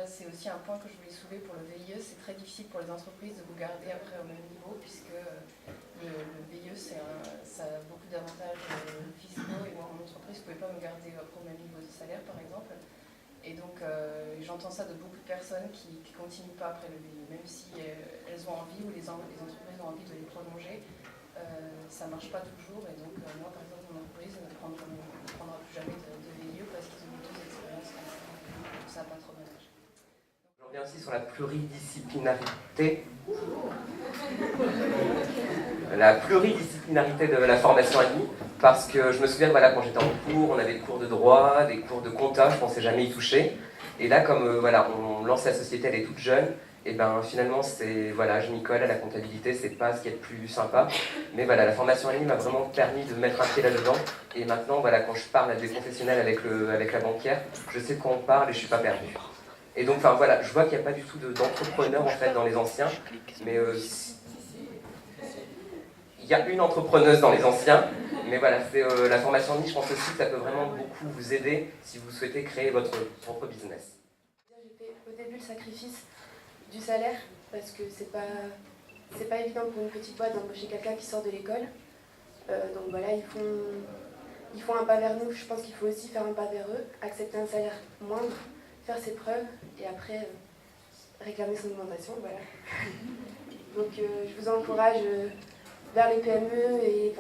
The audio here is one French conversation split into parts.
Là, c'est aussi un point que je voulais soulever pour le VIE. C'est très difficile pour les entreprises de vous garder après au même niveau, puisque le VIE, ça a beaucoup d'avantages fiscaux, et moi, mon entreprise ne pouvait pas me garder après au même niveau de salaire, par exemple. Et donc, j'entends ça de beaucoup de personnes qui ne continuent pas après le VIE, même si elles ont envie, ou les entreprises ont envie de les prolonger. Ça ne marche pas toujours, et donc moi, par exemple, mon entreprise ne prendra plus jamais de VIE parce qu'ils ont eu 2 expériences comme ça. Donc ça n'a pas trop dommage. Je reviens aussi sur la pluridisciplinarité. La pluridisciplinarité de la formation ADMI, parce que je me souviens, voilà, quand j'étais en cours, on avait des cours de droit, des cours de compta, je ne pensais jamais y toucher. Et là, comme voilà, on lance la société, elle est toute jeune, et ben finalement, voilà, je m'y colle à la comptabilité, c'est pas ce qui est le plus sympa. Mais voilà, la formation ADMI m'a vraiment permis de mettre un pied là-dedans. Et maintenant, voilà, quand je parle à des professionnels avec la banquière, je sais de quoi on parle et je suis pas perdu. Et donc, enfin voilà, je vois qu'il n'y a pas du tout d'entrepreneurs en fait dans les anciens, mais il y a une entrepreneuse dans les anciens, mais voilà, c'est la formation en ligne, je pense aussi que ça peut vraiment beaucoup vous aider si vous souhaitez créer votre propre business. J'ai fait au début le sacrifice du salaire, parce que c'est pas évident pour une petite boîte d'embaucher quelqu'un qui sort de l'école. Donc voilà, ils font un pas vers nous, je pense qu'il faut aussi faire un pas vers eux, accepter un salaire moindre, faire ses preuves et après réclamer son augmentation, voilà. Donc je vous encourage vers les PME et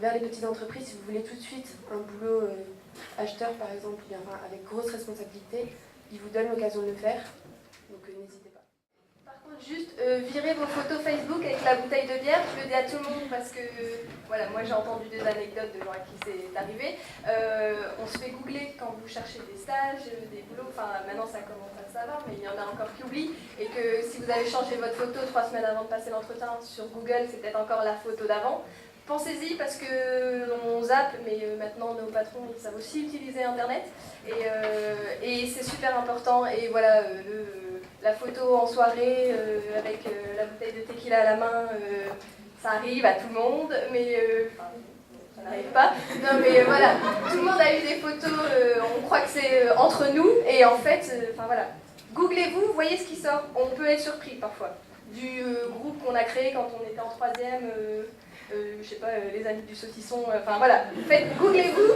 vers les petites entreprises, si vous voulez tout de suite un boulot acheteur par exemple, avec grosse responsabilité, ils vous donnent l'occasion de le faire, donc n'hésitez pas. Par contre, juste virez vos photos Facebook avec la bouteille de bière, je le dis à tout le monde parce que voilà, moi j'ai entendu des anecdotes de gens à qui c'est arrivé. On se fait googler quand vous cherchez des stages, des boulots, enfin maintenant ça commence à savoir, mais il y en a encore qui oublient. Et que si vous avez changé votre photo 3 semaines avant de passer l'entretien sur Google, c'est peut-être encore la photo d'avant. Pensez-y parce qu'on zappe, mais maintenant nos patrons ils savent aussi utiliser Internet. Et c'est super important. Et voilà, la photo en soirée avec la bouteille de tequila à la main, ça arrive à tout le monde, mais ça n'arrive pas. Non mais voilà, tout le monde a eu des photos, on croit que c'est entre nous, et en fait, voilà, googlez-vous, voyez ce qui sort, on peut être surpris parfois. Du groupe qu'on a créé quand on était en 3e, je sais pas, les amis du saucisson, voilà, googlez-vous,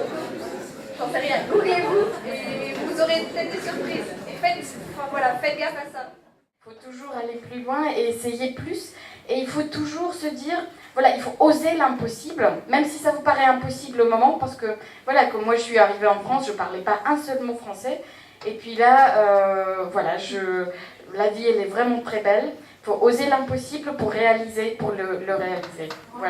j'en sais rien, googlez-vous et vous aurez peut-être des surprises. Et faites gaffe à ça. Il faut toujours aller plus loin et essayer plus. Et il faut toujours se dire, voilà, il faut oser l'impossible, même si ça vous paraît impossible au moment, parce que, voilà, comme moi je suis arrivée en France, je ne parlais pas un seul mot français. Et puis là, voilà, la vie, elle est vraiment très belle. Il faut oser l'impossible pour le réaliser. Voilà.